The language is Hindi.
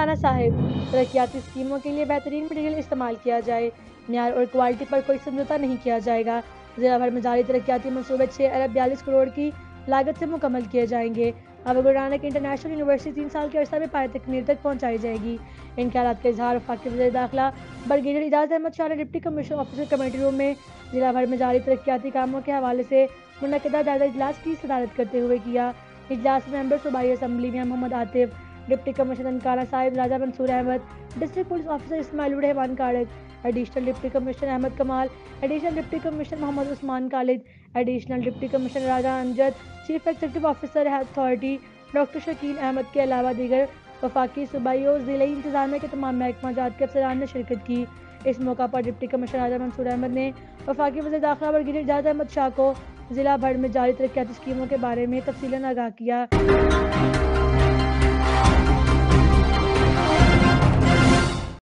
ननकाना साहिब। तरक्याती स्कीमों के लिए बेहतरीन मटीरियल इस्तेमाल किया जाए, म्यार और क्वालिटी पर कोई समझौता नहीं किया जाएगा। जिला भर में जारी तरक्याती मनसूबे 6 अरब 42 करोड़ की लागत से मुकम्मल किए जाएंगे। अब गुरु नानक इंटरनेशनल यूनिवर्सिटी 3 साल के अरसा में पाए तकमील तक पहुँचाई जाएगी। इन ख्यालात का इजहार वफाकी वज़ीर दाखिला ब्रिगेडियर इजाज़ अहमद शाह ने deputy commissioner officer committee room में जिला भर में जारी तरक्याती कामों के हवाले से मुनक़दा जायजा इजलास की सदारत करते हुए किया। इजलास में मेंबर सूबाई assembly Mian Mohammad Atif, deputy commissioner Nankana Sahib Raja Mansoor Ahmed, district police officer Ismail Rehman Karak, additional deputy commissioner Ahmed Kamal, additional deputy commissioner Mohammad Usman Khalid, additional deputy commissioner Raja Amjad, chief executive officer authority doctor Shakeel Ahmed के अलावा दीगर वफाकी सूबाई और ज़िले इंतजामिया के तमाम महकमा जात के अफसरान ने शिरकत की। इस मौका पर डिप्टी कमिश्नर राजा मंसूर अहमद ने वफाकी वज़ीर दाखिला ब्रिगेडियर इजाज़ अहमद शाह को जिला भर में जारी तरक्याती स्कीमों के बारे में तफसीलन आगाह किया।